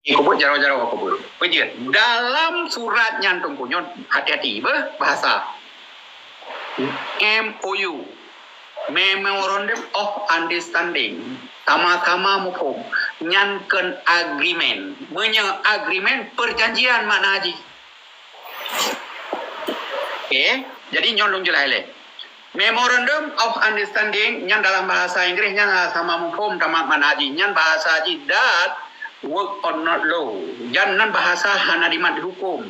Ikut jaro-jaro aku pun. Pejit. Dalam surat nyantung punya hati-hati bahasa. MOU. Memorandum of Understanding. Sama-sama mukum. Nyankan agreement. Agreement perjanjian makna haji. Okay. Jadi nyolong jelas le. Memorandum of Understanding yang dalam bahasa Inggris yang sama mukum sama makna haji. Yang bahasa haji that work or not law. Jangan bahasa hana dimat hukum.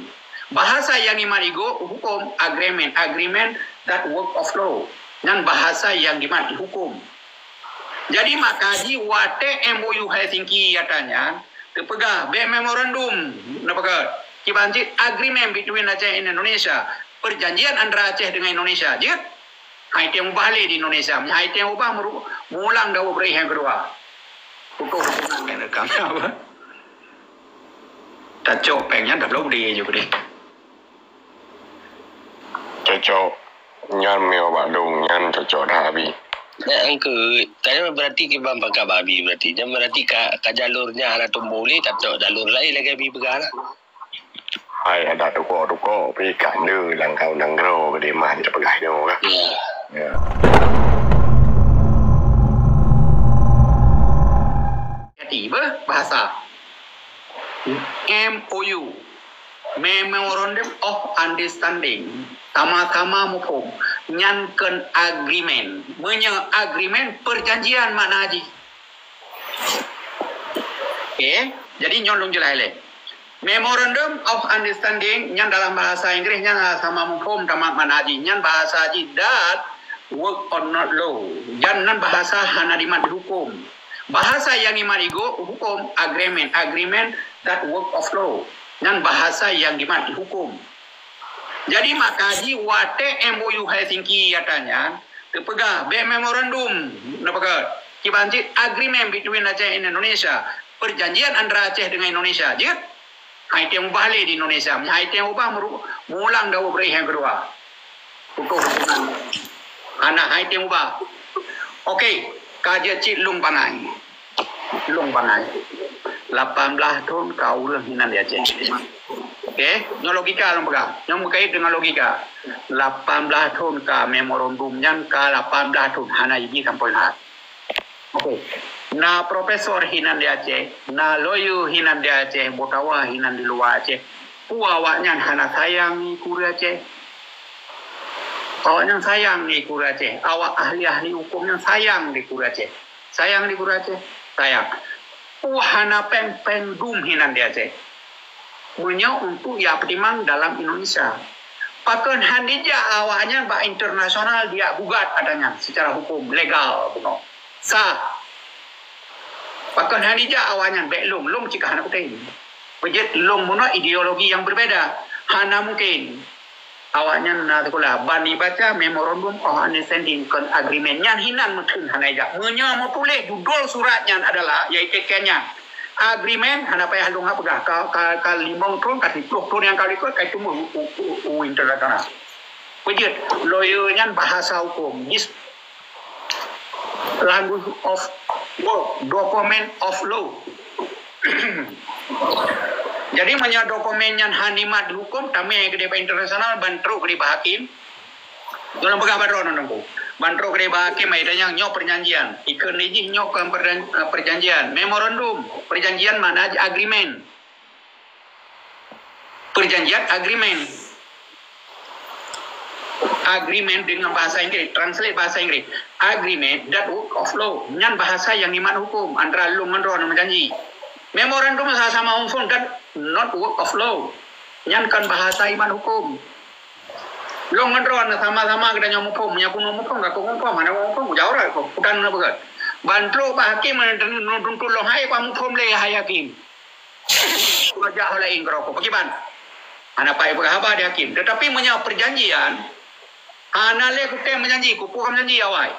Bahasa yang dimat hukum agreement. Agreement that work of law. Dan bahasa yang dimat hukum. Jadi makaji wate MOU Helsinki katanya terpegang be memorandum napakat kibanci agreement between Aceh and Indonesia. Perjanjian antara Aceh dengan Indonesia. Jit hai teng balik di Indonesia. Hai teng ubah mulang daw beri yang kedua. Kukuh dengan kami apa? Tak copengnya dah belum dia juga deh. Cocok nyan meo badung nyan cocok dah habis. Angke, tanya berarti ke bang pakai babi berarti. Jangan berarti ka jalurnya ada tumbuli tak tahu jalur lain lagi bi begala. Hai ada tuko pergi kandu langkau nanggro ke mah tidak pegai dong kan. Ya. Tiba bahasa MOU Memorandum of Understanding sama-sama mukum nyankan agreement agreement perjanjian makna haji. Okay. Jadi nyolong jelas le. Memorandum of Understanding yang dalam bahasa Inggris yang sama mukum sama makna haji. Yang bahasa haji that work or not law. Jangan bahasa hana dimat hukum. Bahasa yang dimat hukum agreement. Agreement that work of law. Dan bahasa yang dimat hukum. Jadi makaji wate MOU Helsinki katanya terpegang be memorandum napakat kibanci agreement between Aceh and Indonesia. Perjanjian antara Aceh dengan Indonesia. Jit hai teng balik di Indonesia. Hai teng ubah mulang daw beri yang kedua. Kukuh anak hai teng ubah. Okey, kaji cik lung pangai. Lung pangai. 18 tahun kau ulang hinan di Aceh. Okey, dengan logika lang pegang. Yang berkait dengan logika. 18 tahun ka memorandum yang ka 18 tahun hana ini sampai hat. Okey. Na profesor hinan di Aceh, na lawyer hinan di Aceh, botawa hinan di luar Aceh. Awaknya hana sayang ni kuri Aceh. Awaknya sayang ni kuri Aceh. Awak ahli-ahli hukum yang sayang di kuri Aceh. Sayang di kuri Aceh. Sayang. Hana peng dum hinan di Aceh. Punya untuk ya pertimang dalam Indonesia. Pakan handija awaknya bah internasional dia gugat adanya secara hukum legal bukan sah. Pakan handija awaknya belum jika hana kutain. Bejet long muno ideologi yang berbeda. Hana mungkin awaknya na sekolah bani baca memorandum of understanding kan agreementnya hinan mungkin hana ija. Munya mau tulis judul suratnya adalah yaitu kenya. Agreement hana payah halung apa dah ka limong tahun ka 10 tahun yang kali ikut kai cuma internasional. Begitu lawyernya bahasa hukum this language of law, document of law. Jadi punya dokumen yang hanimat hukum kami ke depan internasional bantru ke depan hakim. Dalam pegang badron nunggu. Bantru ke depan hakim ada yang nyok perjanjian. Ikan ini nyok perjanjian. Memorandum perjanjian mana agreement. Perjanjian agreement. Agreement dengan bahasa Inggris, translate bahasa Inggris. Agreement that work of law. Yang bahasa yang dimat hukum antara lu dengan menjanji. Memorandum sama hukum kan not work of law. Yang kan bahasa iman hukum. Long ngendron sama-sama kita nyamuk hukum, nyaku hukum, aku hukum, mana hukum, jauh lah, bukan nak berat. Bantu pak hakim menuntut long hai, kamu hukum leh hai hakim. Kerja oleh ingkrok, bagaimana? Anak pak ibu apa di hakim? Tetapi menyau perjanjian, anak leh kita menjanji, kupu menjanji awal.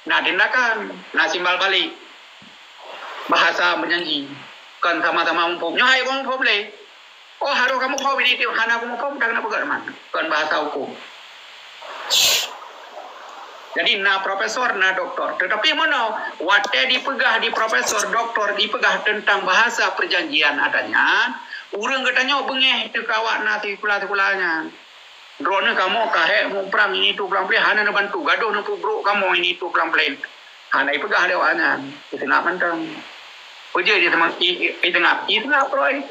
Nah tindakan, nah simbal balik, bahasa menjanji, kan sama-sama hukum, nyai kamu hukum leh. Oh harus kamu kau ini hana kamu kau tak nak pegang man kan bahasa hukum. Jadi na profesor, na doktor. Tetapi mana wate dipegah di profesor, doktor dipegah tentang bahasa perjanjian adanya. Urang katanya bengeh tu kawak na tikula-tikulanya. Drone kamu kahe mu pram ini tu pram play hana na bantu gaduh na bro kamu ini tu pram play. Hana ipegah lewanya. Itu nak mentang. Ujar dia teman itu ngap roy.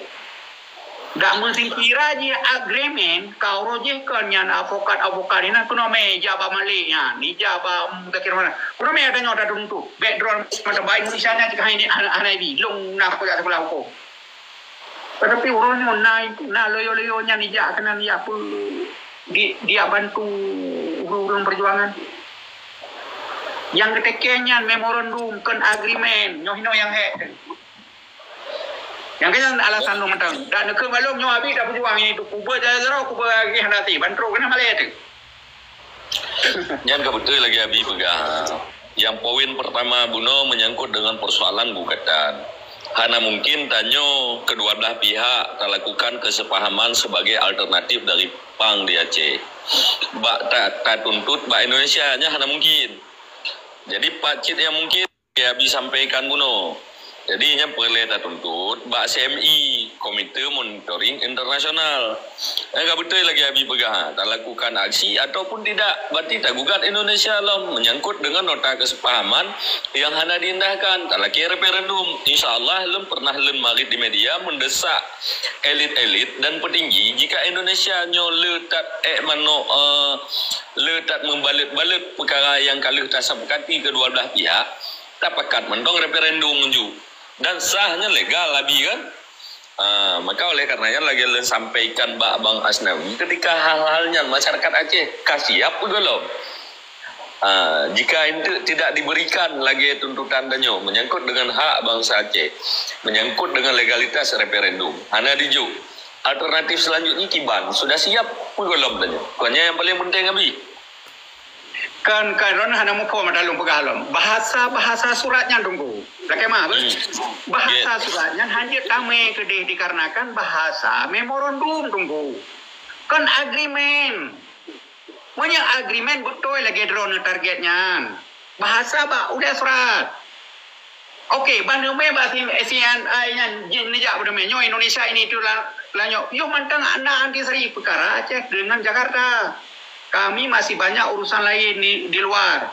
Dak mesti kira je agreement kau roje kan yang avokat ini kuno meja ba malenya ni jaba mungkin mana kuno me ada nyoda duntu background macam baik Indonesia nya jika ini anak ini long nak pergi sekolah hukum tetapi orangnya na loyo nya ni jak kena ni apa dia bantu urang perjuangan yang ketekenya memorandum kan agreement nyohino yang yang kena alasan lu mentang dan ke malum nyo abi dah berjuang ini tu kuba jazaro kuba lagi handati bantro kena malai tu yang kebetul lagi abi pegang yang poin pertama Buno menyangkut dengan persoalan gugatan hana mungkin tanyo kedua belah pihak lakukan kesepahaman sebagai alternatif dari PANG di Aceh bak tak tuntut bak Indonesia nya hana mungkin jadi Pak Cid yang mungkin ya abi sampaikan Buno jadi yang perlu kita tuntut bak CMI Komite Monitoring Internasional. Enggak betul lagi abi pegang tak lakukan aksi ataupun tidak berarti tak gugat Indonesia lah menyangkut dengan nota kesepahaman yang hana diindahkan tak lagi referendum. Insyaallah lem pernah lem marit di media mendesak elit-elit dan petinggi jika Indonesia nyo letak letak membalut-balut perkara yang kalau tak sepakati kedua belah pihak tak pakat mendong referendum menju. Dan sahnya legal abi kan maka oleh karenanya lagi sampaikan Bang Asnawi ketika hal-halnya masyarakat Aceh kasiap belum jika itu tidak diberikan lagi tuntutan danyo menyangkut dengan hak bangsa Aceh menyangkut dengan legalitas referendum hana diju alternatif selanjutnya kiban sudah siap belum danyo pokoknya yang paling penting abi kan hana mu form dalam pegalon bahasa suratnya tunggu bagaimana bahasa suratnya hanya kami kedih dikarenakan bahasa memorandum tunggu kan agreement punya agreement betul lagi drone targetnya bahasa ba udah surat okey bandu me bahasa ASEAN nya jenjak pada menyo Indonesia ini tu lanyo yo mantang anda anti seri perkara Aceh dengan Jakarta kami masih banyak urusan lain di luar.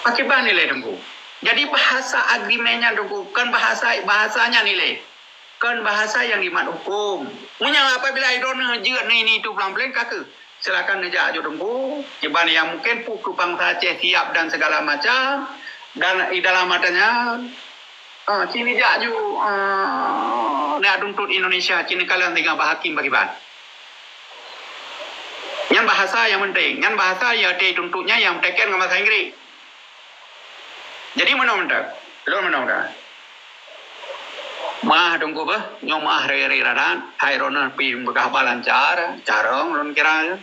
Akibat nilai tunggu. Jadi bahasa agreementnya tunggu, kan bahasanya nilai. Kan bahasa yang dimat hukum. Punya apabila idon jeut ni tu pelan-pelan kake. Silakan nejak aja tunggu. Jebani yang mungkin pukul bangsa Aceh siap dan segala macam. Dan di dalam matanya sini jak ju nak tuntut Indonesia, sini kalian tinggal hakim bagi ban. Yang bahasa yang penting, yang bahasa ya tuntutnya yang teken dengan bahasa Inggris. Jadi mana-mana, lo mana-mana. Mah tunggu bah, nyom re radan, Iron pi begah balancar, carong lon kira.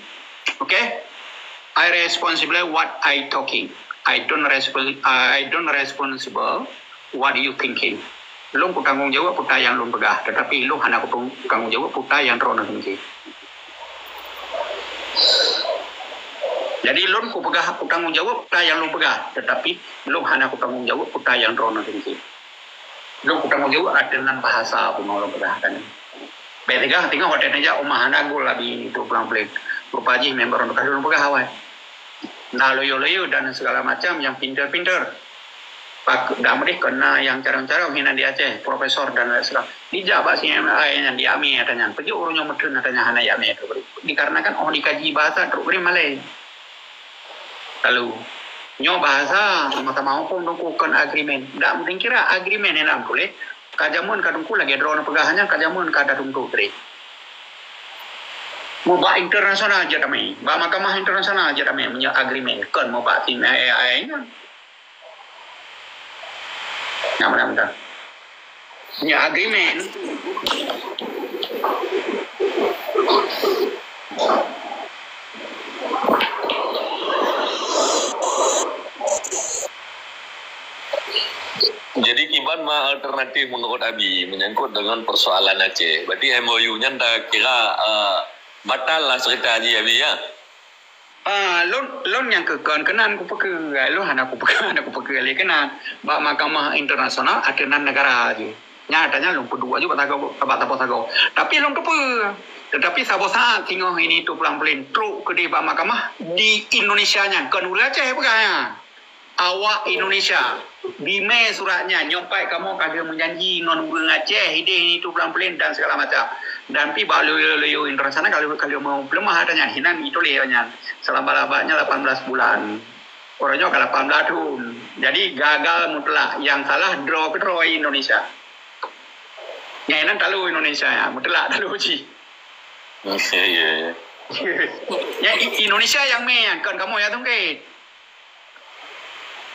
Okay? I responsible what I talking. I don't responsible what you thinking. Lo tanggung jawab puta yang lo begah, tetapi lo hanya tanggung jawab puta yang rono tinggi. Jadi lon ku pegah aku tanggung jawab puta yang lu pegah, tetapi lu hanya aku tanggung jawab puta yang rono tinggi. Lu ku tanggung jawab dengan bahasa pun lu pegah kan. Betega tinggal hotel aja omah hana gol labi itu pelan-pelan. Rupaji member untuk lu pegah awal. Nah loyo dan segala macam yang pinter-pinter. Pak dah mereka kena yang carang-carang hina di Aceh, profesor dan segala. Dijawab sih yang di AMI katanya. Pergi urungnya medun katanya hana AMI itu. Dikarenakan dikaji bahasa terus beri Malay. Lalu nyo bahasa mahkamah hukum lakukan agreement. Tak mungkin kira agreement yang boleh. Kajamun kadungku lagi drone pegahannya kajamun kada tunggu tri. Mau bah internasional aja kami. Bah mahkamah internasional aja kami punya agreement kan mau bah tim AI-nya. Yang mana-mana. Punya agreement. Jadi kiban mah alternatif menurut Abi menyangkut dengan persoalan Aceh. Berarti MOU-nya tak kira batal lah cerita Haji Abi ya. Lon yang kekan kenan ku peke lo anak ku peke le kenan ba mahkamah internasional akenan negara aja nyatanya lon kedua juga tago tago tapi lon kepe tetapi sabo saat tinggal ini tu pelan-pelan truk ke di ba mahkamah di Indonesia nya kan ulah Aceh peganya awak Indonesia bime suratnya nyompai kamu kagak menjanji non urang Aceh ide ini tu pelan-pelan dan segala macam dan pi balu internasional kalau mau lemah adanya hinan itu lehnya selama-lamanya 18 bulan orangnya ke 18 tahun jadi gagal mutlak yang salah draw Indonesia nyainan talu Indonesia ya mutlak talu uji Iya. ya Indonesia yang main kan kamu ya tungke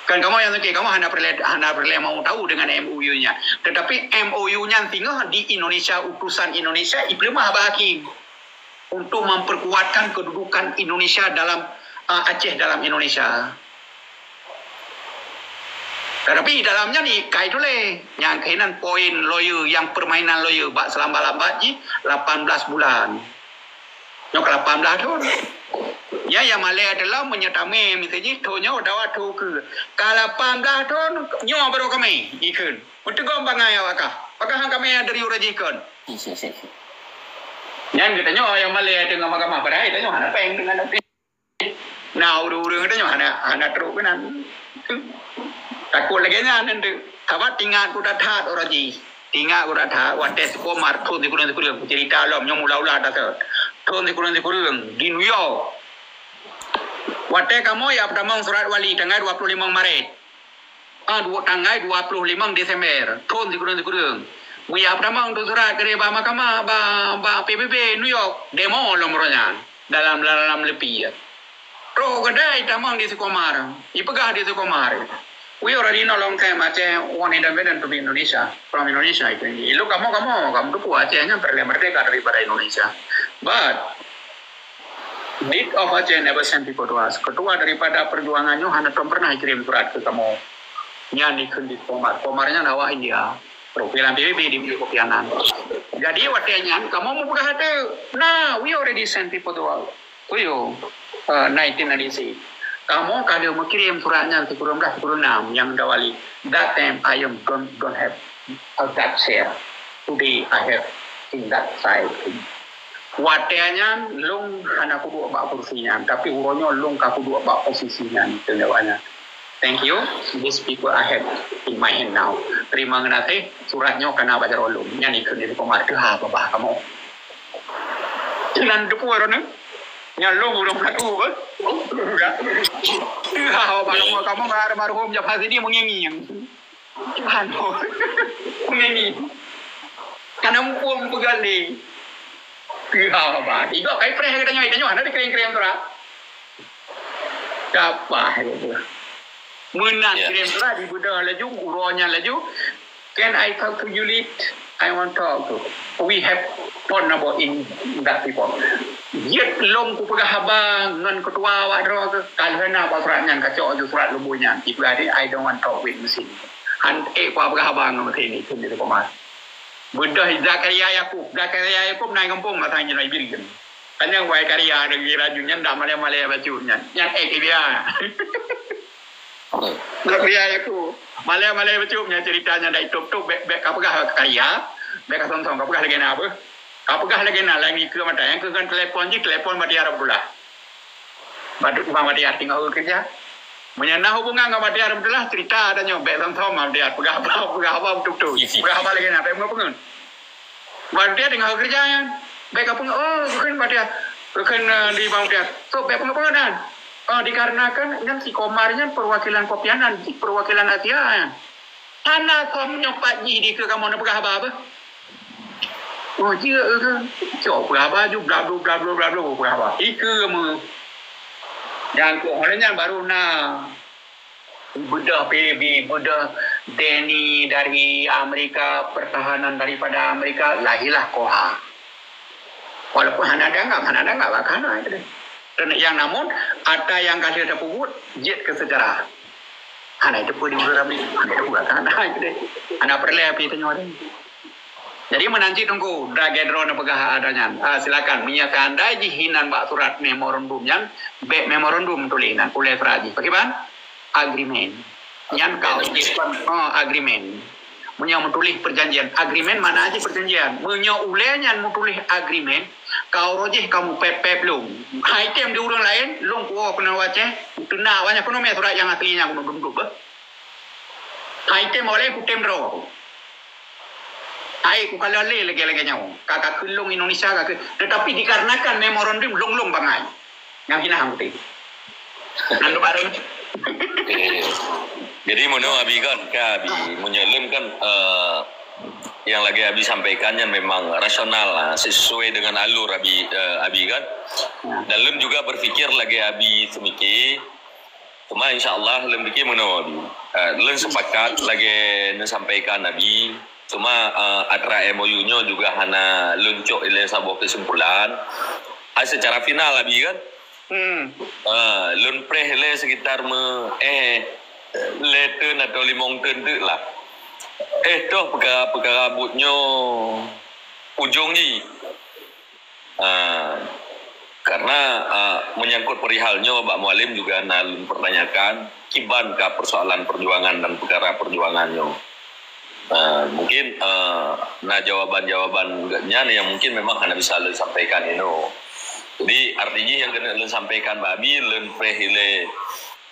kan kamu yang tungke kamu hanya perlu mau tahu dengan MOU-nya tetapi MOU-nya tinggal di Indonesia utusan Indonesia ibnu hakim untuk memperkuatkan kedudukan Indonesia dalam Aceh dalam Indonesia. Tetapi dalamnya nih kayak dulu yang kainan poin lawyer yang permainan lawyer bak selambat-lambat 18 bulan. Yang ke 18 tahun. Ya yang Malay adalah menyetame misalnya tonya dawa tu ke. Kalau 18 tahun nyo baru kami ikun. Untuk gombang ya wakah. Wakah kami dari urajikan. Yang katanya yang Malay dengan mahkamah padahal itu hanya peng dengan nanti. Nah urang-urang itu hanya teruk kan. Takut lagi nanti. Kabat tinggal ku dathat oraji. Tinggal ku dathat wates komar tu di kurang cerita lom yang mula-mula dathat. Tu di kurang di New York. Wates kamu ya pertama surat wali tanggal 25 Maret. Tanggal 25 Desember. Tu di kurang. Buya pertama untuk surat ke mahkamah PBB New York demo lomronya dalam lebih ya. Pro kedai tamang di Sukomar, ipegah di Sukomar. We already know long time Aceh want independent to be Indonesia from Indonesia itu. Lu kamu tu Acehnya perlu merdeka daripada Indonesia. But League of Aceh never send people to us. Ketua daripada perjuangannya hanya pernah kirim surat ke kamu. Nyanyi di Komar. Komarnya nawa India. Perwakilan PBB di Kopianan. Jadi waktunya kamu mau buka hati. Nah, we already send people to us. 1996. Kamu kalau mau kirim suratnya sebelum yang dawali. That time I am don't have that share. Today I have in that side. Watenya long hana kudu bak kursinya, tapi uronyo long kakudu bak posisinya itu dawanya. Thank you. These people I have in my hand now. Terima kasih. Suratnya kena baca rolum. Yang ikut di Komar itu apa kamu? Jangan duku orang nyalong udah katu kan? Kamu nggak ada marhum jawab hasil dia mengingi Tuhan mengingi karena mumpung pegali apa? Tiga kayak fresh kita nyoy ada di kering tu lah. Apa itu? Menang kirim tu lah di Buddha laju uronya laju. Can I talk to you lead? I want to talk to. We have talked about in that people. Yet long ku pegah habang ngan ketua wadro ke kalhana apa suratnya kacau ju surat lubunya. Ibu adik I don't want talk with mesin. Han pa pegah habang ngam sini tu di Komar. Buddha Zakaria Yakub naik kampung matang jenai birgen. Kanyang wai karya dengan rajunya ndak malaya bacunya. Yang dia. Zakaria Yakub. Malaya bacunya ceritanya dari top bek kapegah karya. Bek song kapegah lagi apa? Kapegah lagi lagi ke mata yang ke kan telepon Matiara pula. Badut Bang Matiara tinggal kerja. Menyana hubungan dengan Matiara pula cerita adanya bek song Matiara pegah apa tuk pegah apa lagi nak pengen pengen. Matiara tinggal kerjanya. Bek apa bukan Matiara. Bukan di Bang Matiara. So bek pengen. Dikarenakan yang si Komarnya perwakilan Kopianan, perwakilan Asia. Anak kamu nyopat di ke kamu nak pegah apa? Oh dia cok berapa ju bla berapa itu kamu yang orangnya baru Buddha PBB Buddha Denny dari Amerika pertahanan daripada Amerika lahirlah Koha walaupun hana ada bahkan itu dan yang namun ada yang kasih ada puput jet ke sejarah hana itu pun di dalam ini hana itu bukan hana itu deh hana perlu api itu nyoran Jadi menanti tunggu dragedro na pegah adanya. Silakan menyatakan andai jihinan bak surat memorandum yang be memorandum tulinan oleh Fraji. Bagaimana? Agreement. Yang kau agreement. Munya menulis perjanjian. Agreement mana aja perjanjian. Munya ulenya menulis agreement. Kau rojih kamu pep lung. Item di urang lain lung kuo kena wace. Kena banyak kuno me surat yang aslinya kuno dum. Item oleh kutem ro. Ai ku kalau lagi nyawa. Kakak kelung Indonesia kakak. Tetapi dikarenakan memorandum long bangai. Yang hina hamti. Ando baru. Jadi menurut abi kan, abi menyelum kan yang lagi abi sampaikannya memang rasional lah, sesuai dengan alur abi kan. Dan lem juga berpikir lagi abi semiki. Cuma insyaallah lem pikir menurut abi. Lem sepakat lagi sampaikan abi. Cuma atra MOU-nya juga hana luncuk oleh sebuah kesimpulan. Secara final abi kan. Lun preh le sekitar leten atau limong tentu lah. Toh perkara butnya ujung ni. Karena menyangkut perihalnya Pak Mualim juga nalun pertanyakan kiban ke persoalan perjuangan dan perkara perjuangannya. Mungkin jawaban-jawabannya yang mungkin memang hanya bisa lu sampaikan ini. Jadi artinya yang kena lu sampaikan babi lun prehile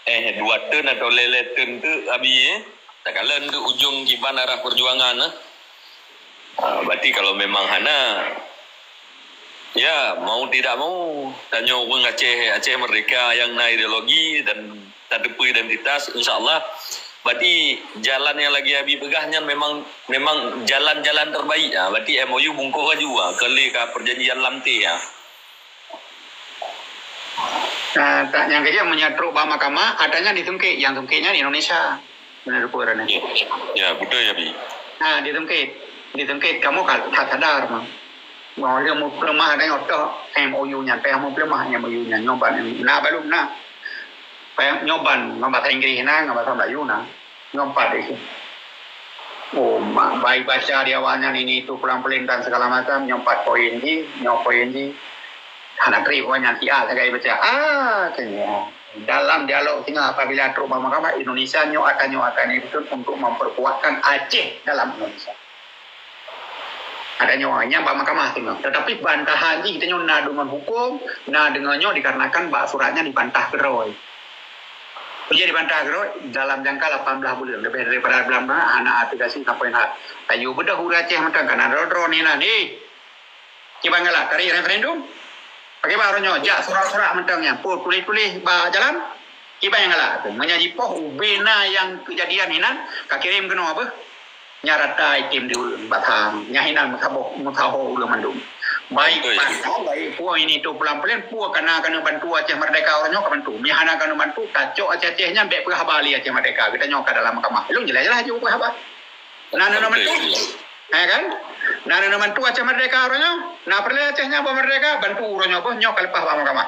2 ton atau lele ton tu abi tak kala tu ujung kiban arah perjuangan berarti kalau memang hana ya mau tidak mau tanya orang Aceh mereka yang na ideologi dan tadepu identitas insyaallah berarti jalan yang lagi abi pegahnya memang jalan-jalan terbaik berarti MOU bungkuh juga kali ka perjanjian lamte Tak yang kerja menyatruk bah mahkamah adanya di Tungkit, yang Tungkitnya di Indonesia. Benar puran ya betul ya bi. Di Tungkit kamu tak sadar mah. Mau dia mau lemah ada otak MOU nya, mau lemahnya MOU nya nyoban belum nyoban bahasa Inggris bahasa Melayu nyompat itu. Oh, baik baca di awalnya ini itu pelan-pelan dan segala macam nyompat poin ji. Anak kri banyak saya baca kayaknya dalam dialog tinggal apabila terubah mahkamah Indonesia akan itu untuk memperkuatkan Aceh dalam Indonesia ada nyawanya Pak Mahkamah tinggal tetapi bantahan kita nyona dengan hukum dengannya dikarenakan Pak suratnya dibantah geroi jadi dibantah geroi dalam jangka 18 bulan lebih daripada bulan anak aplikasi sampai ayo bedah Aceh macam kan ada drone ni kibangala kari referendum pakai barunya jak surat-surat mentangnya tulis bah jalan iba yang ngalah menyaji poh ubena yang kejadian hinan kakirim kena apa nyarata itim di batang nyahinan mutaho ulah mandum baik puah ini tu pelan-pelan puah kena bantu Aceh Merdeka orangnya ke bantu mihana kena bantu kacau Aceh-Acehnya bek pegahbali Aceh Merdeka kita nyoka dalam mahkamah lu jelas juga pegahbah nana bantu kan? Nana bantu Aceh Merdeka orangnya. Perlu Acehnya apa Merdeka bantu orangnya apa nyok lepas Pak Mahkamah.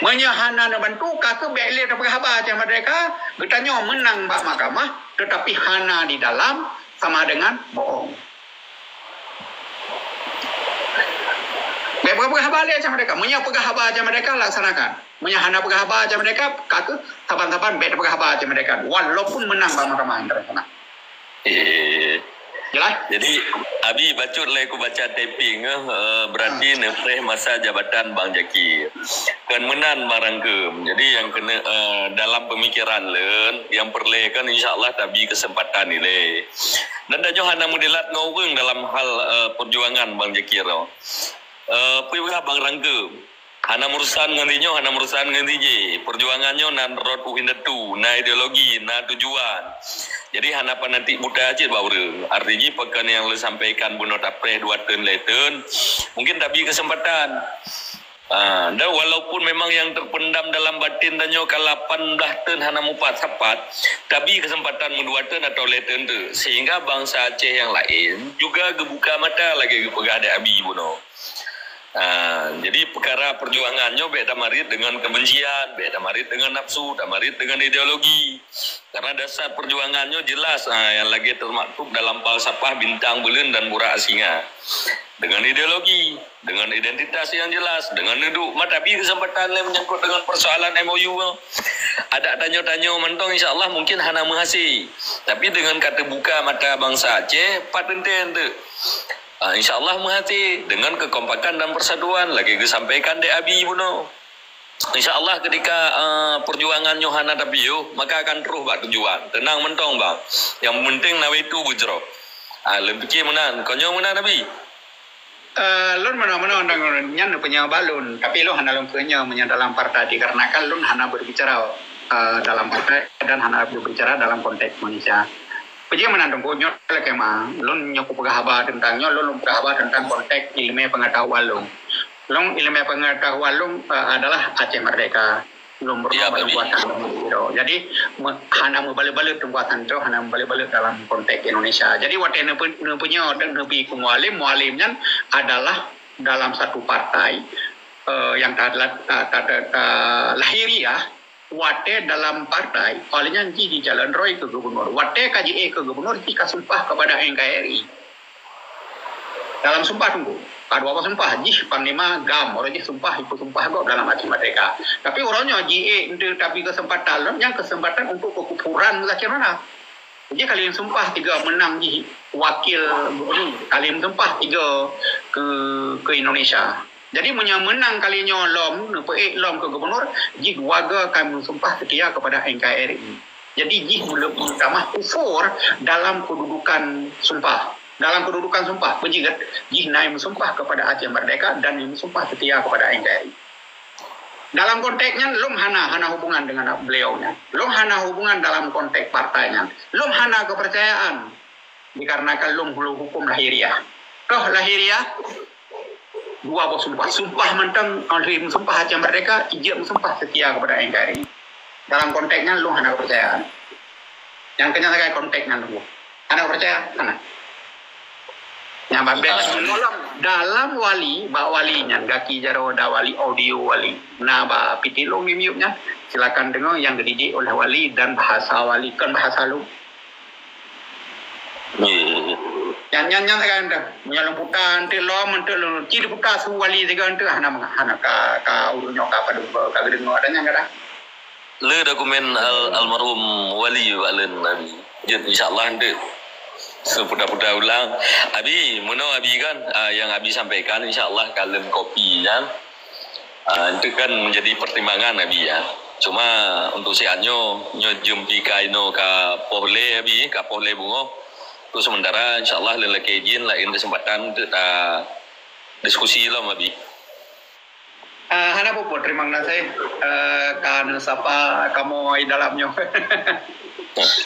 Menyahana bantu kakek beli dapat khabar Aceh Merdeka, kita menang Pak Mahkamah, tetapi hana di dalam sama dengan bohong. Berapa khabar Aceh Merdeka? Menyah khabar Aceh Merdeka laksanakan. Menyahana khabar Aceh Merdeka, kakek tapan-tapan beda khabar Aceh Merdeka. Walaupun menang Pak Mahkamah internasional. Jelas? Jadi abi bacut lah aku baca taping berarti nepreh masa jabatan Bang Jakir kan menan marangkem. Jadi yang kena dalam pemikiran len yang perle kan insyaallah tabi kesempatan nilai. Dan dah Johana modelat ngaweng dalam hal perjuangan Bang Jakir. Piwah Bang Rangkem. Hana urusan ngantinya, hana urusan nganti perjuangannya nan road uhinatu, na ideologi, na tujuan. Jadi hana nanti buta aja baru. Artinya pekan yang lu sampaikan buno tapre 2 tahun leten, mungkin tapi kesempatan. Dan walaupun memang yang terpendam dalam batin danyo ke 18 tahun hana mupat sapat, tapi kesempatan 2 tahun atau leten tu, sehingga bangsa Aceh yang lain juga gebuka mata lagi pegah ada abi buno. Jadi perkara perjuangannya beda marit dengan kebencian, beda marit dengan nafsu, beda marit dengan ideologi. Karena dasar perjuangannya jelas, yang lagi termaktub dalam falsafah bintang bulan dan burak singa. Dengan ideologi, dengan identitas yang jelas, dengan duduk. Tapi kesempatan lain menyangkut dengan persoalan MOU. Ada tanya-tanya mentong insyaAllah mungkin hana menghasi. Tapi dengan kata buka mata bangsa Aceh, patenten tu. InsyaAllah menghati dengan kekompakan dan persatuan. Lagi kesampaikan di Abi Buno. InsyaAllah ketika perjuangan Yohana Tabiyo, maka akan terus buat tujuan. Tenang mentong bang. Yang penting nawaitu bujro. Lebih ke mana? Konyo mana Nabi? Lun mana-mana orang nyan punya balun, tapi lu hana lun punya dalam partai dikarenakan lun hana berbicara dalam partai dan hana berbicara dalam konteks Indonesia. Pejam menandung konyo lekema, lun nyok pegahaba tentangnya, lun pegahaba tentang konteks ilmu pengetahuan lun. Long ilmu pengetahuan lung adalah Aceh Merdeka. Lung berbuatan. Jadi hana balik-balik perbuatan itu hana balik-balik dalam konteks Indonesia. Jadi waktu punya Nabi mualimnya adalah dalam satu partai yang lahiriah. Waktu dalam partai, olehnya di Jalan Roy ke gubernur. Waktu KJE ke gubernur jika sumpah kepada NKRI. Dalam sumpah tunggu. Kadua apa sumpah? Jih Panglima Gam. Orangnya sumpah, ikut sumpah kok dalam Aceh Merdeka. Tapi orangnya JE tapi kesempatan yang kesempatan untuk kekufuran macam mana? Jadi kalian sumpah 3 menang di wakil gubernur. Kalian sumpah 3 ke Indonesia. Jadi menang kalinya lom ke gubernur, jih warga kami sumpah setia kepada NKRI. Jadi jih belum utama kufur dalam kedudukan sumpah. Dalam kedudukan sumpah, penjigat jih naik sumpah kepada Aceh Merdeka dan yang sumpah setia kepada NKRI. Dalam konteksnya, lum hana hubungan dengan beliaunya. Lum hana hubungan dalam konteks partainya. Lum hana kepercayaan. Dikarenakan lum hulu hukum lahiriah. Toh lahiriah, dua bos sumpah. Sumpah mentang, kalau sumpah Aceh Merdeka, ijab sumpah setia kepada NKRI. Dalam konteksnya, lum hana kepercayaan. Yang kenyatakan konteksnya lum. Hana kepercayaan, hana. Dalam wali, bak walinya, gaki jaro da wali audio wali. Nah, bak pitilong mimiupnya, silakan dengar yang dididik oleh wali dan bahasa wali kan bahasa lu. Yang kan dah, menyalung putan, telom, ciri putan su wali juga tu, hana ka urunya ka pada ka dengar adanya kan? Le dokumen almarhum wali walen Nabi. Jadi insyaallah nanti seputar-putar ulang. Abi, mana Abi kan yang Abi sampaikan insyaAllah kalian kopinya itu kan menjadi pertimbangan Abi ya. Cuma untuk siannya jumpi kaino ka pohle Abi, ka pohle bungo. Terus sementara insyaAllah lelaki izin lain kesempatan kita diskusi lah Abi. Hana popo terima kasih kan sapa kamu di dalamnya.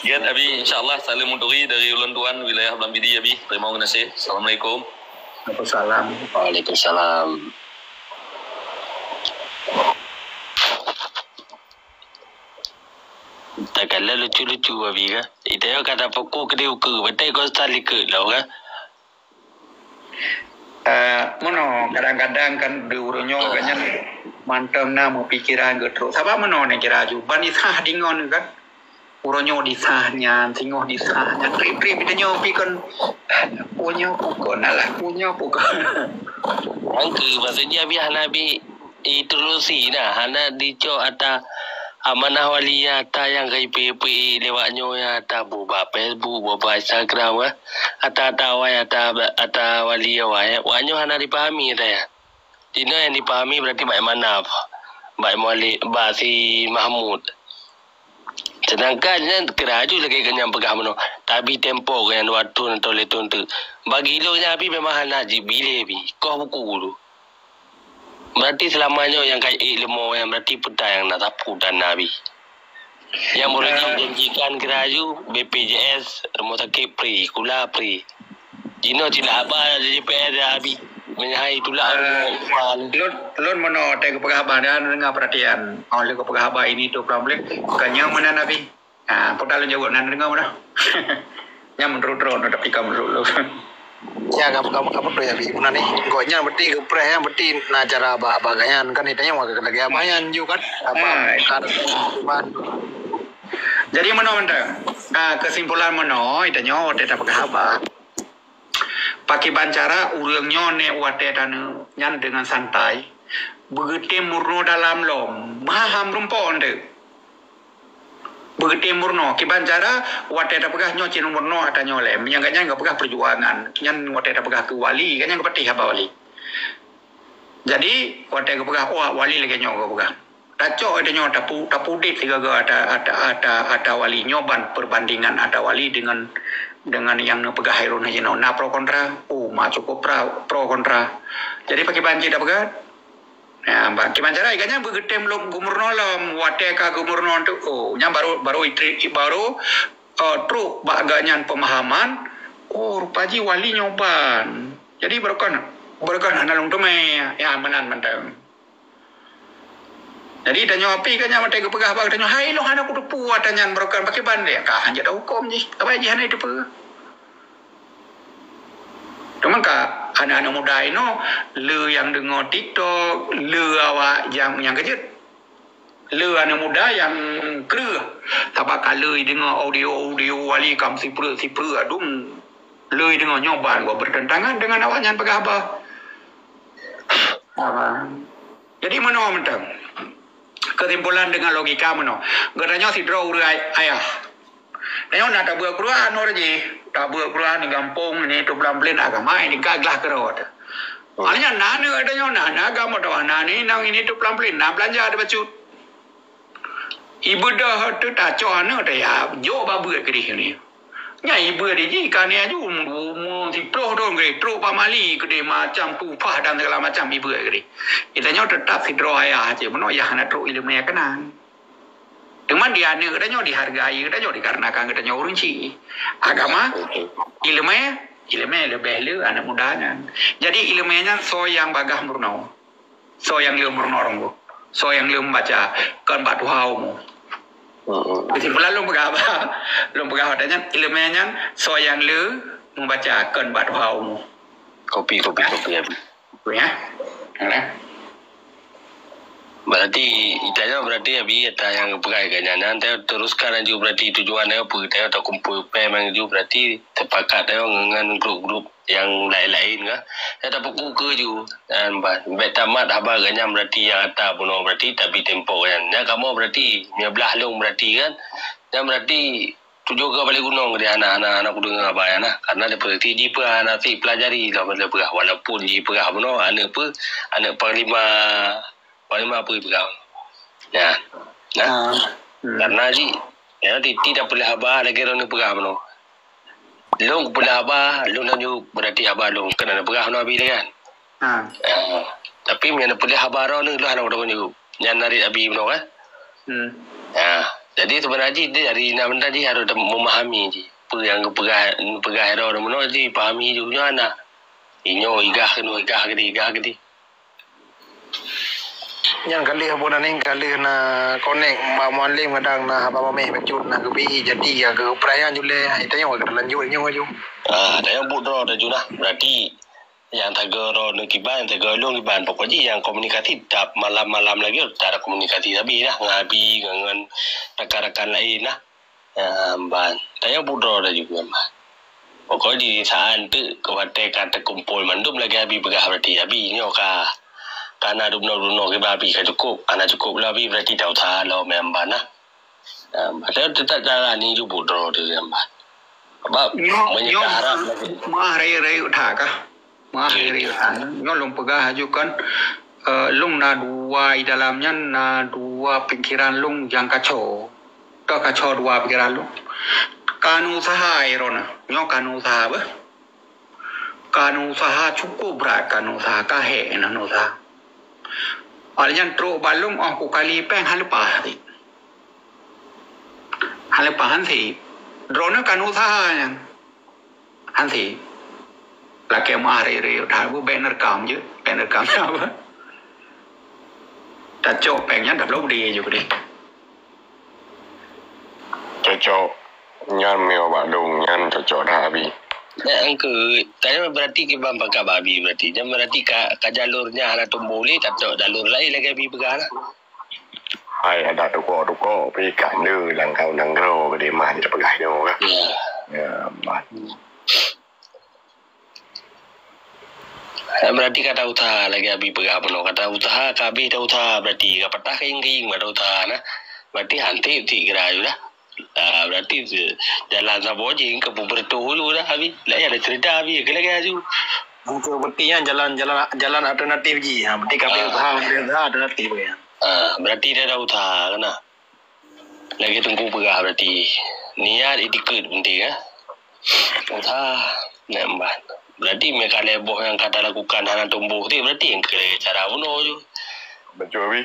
Ya Abi, insyaAllah salim muduri dari Ulun Tuan wilayah Blambidi Abi. Terima kasih. Assalamualaikum. Waalaikumsalam. Waalaikumsalam. Takkanlah lucu-lucu Abi kan? Itu yang kata pokok kedai ukur. Betul kau start liker lah kan? Kadang-kadang kan diurunyo kanya mantap na mau pikiran getro. Sabab mano ne kira ju. Ban isah dingon kan. Uronyo di sahnya, tingoh di sahnya, trip-trip itu nyopi kan, punya pukul, nalah punya pukul. Angka maksudnya biar Nabi iterusi dah, hana dico ata amanah wali ata yang kai PP lewatnya ya ata buka Facebook, buka Instagram ah, ata wai ata wali wai, wanyo hana dipahami dah ya. Dino yang dipahami berarti baik mana apa, baik wali, si Mahmud. Sedangkan keraju lagi kenyang pegang mano. Tapi tempo kenyang waktu atau letun tu. Bagi lo Nabi memang haji bila bi. Kau buku dulu. Berarti selamanya yang kaya ilmu yang berarti peta yang nak tapu dan Nabi. Yang boleh dijanjikan keraju BPJS rumah sakit pri, kula pri. Jino tidak apa JPS Nabi. Menyahai itulah Lun mano tega pegahaba dan dengar perhatian. Oleh ke pegahaba ini tu problem. Kanya mana Nabi? Portal jawab nan dengar mana? Yang menurut tapi kamu menurut. Ya kamu tu ya bi. Mana ni? Gonya berarti kepreh yang berarti na cara bagayan kan itanya mau lagi amayan juga kan. Apa kan Jadi kesimpulan itanyo data pagahaba. Pakai bancara urangnya ne wate dan nyan dengan santai. Begitu murno dalam lom, maham rumpon deh. Begitu murno, kibancara wate da pagah nyo cinu murno ada nyolem. Yang ganyan nggak pagah perjuangan, nyan wate da pagah ke wali, ganyan nggak pati haba wali. Jadi wate nggak pagah wali lagi nyo nggak pagah. Taco ada nyo tapu dit tiga ada wali nyoban perbandingan ada wali dengan yang pegah hairun aja na pro kontra cukup pro kontra jadi pakai banci dah pegah ya pakai bancara ikannya begitu belum gubernur lom wate ka gubernur tu nya baru truk baganya pemahaman rupaji wali nyoban jadi baru kan analung tu ya menan mentang. Jadi tanya api kan yang mereka pegah bag tanya hai lo hana kudu puat tanya brokan pakai bandai kah hanya dah hukum je apa aja hana itu pegah. Cuma kah anak-anak muda ini le yang dengar TikTok le awak yang kejut le anak muda yang kera tapi kalau dengar audio wali kam si pera adum le dengar nyoban gua bertentangan dengan awak yang pegah apa. Jadi mana mentang kesimpulan dengan logika mana katanya si draw ayah nyo nak tak buat Quran orji tak buat Quran di kampung ni tu belam-belan agama ini gaglah kerot halnya nana katanya nana agama tu nani nang ini tu belam-belan nak belanja ada bacut ibu dah tu tak cok anu dah ya jo babu ke ni nya ibu dia ji kan ya ju si pro dong ke pro pamali ke dia macam pupah dan segala macam ibu ke dia itanya tetap si draw ayah je meno ya nak tro ilmu ya kenan dengan dia ni katanya dihargai katanya dikarenakan katanya urunci agama ilmu lebih le anak mudanya jadi ilmunya so yang bagah murno so yang liu murno orang so yang liu membaca kan batu haumu kesimpulan lu pegah tanya ilmunya so yang lu membaca kan batu haumu kopi ya berarti itanya berarti abi eta yang pegai ganyanan teh teruskan aja berarti tujuannya apa teh atau kumpul pemang juga berarti terpakat teh dengan grup-grup yang lain-lain kah ada buku ke ju dan bet tamat apa ganyam berarti yang ata puno berarti tapi tempo kan ya kamu berarti belah long berarti kan dan berarti tujuh ke balik gunung dia anak-anak kudu apa ya nah karena dia berarti di pa nanti pelajari lah walaupun di pegah puno anak panglima apa pegah ya nah karena ji ya tidak boleh abah lagi orang pegah puno long pula abah long naju berarti abah long kena pegah no abi kan tapi mana boleh abah ro ni lah orang ni yang narik abi puno kan ya jadi sebenarnya dia dari nama tadi harus memahami je apa yang pegah hero orang puno je pahami juga anak inyo igah gedi yang kali habunan ni kali na connect mamualim kadang na haba mame becut na kebi jadi ya ke perayaan jule itanya wa lanjut nyo aju ada yang budro ada juga berarti yang tagaro no kiban tagalong kiban pokoknya yang komunikatif tak malam-malam lagi tak ada komunikasi tapi lah ngabi dengan rekan-rekan lain lah ban tanya budro ada juga mah pokoknya di saat tu kewatekan terkumpul mandum lagi abi pegah berarti abi ni oka karena duno ke babi ka cukup ana cukup lah bi berarti tahu tha lo memban nah ada tetap jalan ni ju budro tu memban sebab menyekarap mah rai utaka mah rai nyo long pegah ajukan long na dua di dalamnya na dua pikiran long yang kacau dua pikiran long kan usaha irona nyo kan usaha ba kan usaha cukup berat kan usaha kahe na usaha Aljan tro balum aku kali peng halepah ti. Halepahan si drone kan usahanya. Hansi. Laki mari dah bu banner kam je, banner kam apa? Tak cok pengnya dah belum dia juga deh. Cocok nyan meo badung nyan cocok dah abi. Angke, tanya berarti kita pakai babi berarti. Jangan berarti ka jalurnya ada tumbuli, tak jalur lain lagi abi pegang lah. Hai ada toko pergi kandu langkau nanggro gede mah di pegai no kan. Ya, mat. Berarti kata usaha lagi abi pegah penuh kata usaha kabi dah usaha berarti kapatah kaing pada usaha nah. Berarti hanti ti kira dah. Berarti jalan sabojing ke bertolu dah abi. Lah ada cerita abi ke lagi aju. Untuk berarti jalan alternatif ji. Berarti kami usaha alternatif ya. Berarti dia dah usaha kan. Lagi tunggu pegah berarti. Niat ikut penting ya. Usaha nambat. Berarti mereka leboh yang kata lakukan hana tumbuh tu berarti yang kira cara bunuh tu. Betul bi.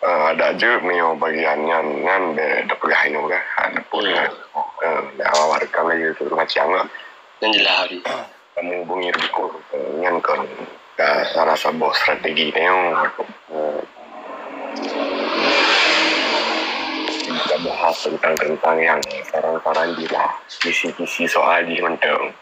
Ada je meo bagian nyan de pegah no kan. Ada pun awal kan lagi tu macam lah. Dan jelas abi. Kamu bunyi ko nyan kan ka rasa bos strategi neo. Kita bahas tentang yang saran-saran dia, kisi-kisi soal di menteng.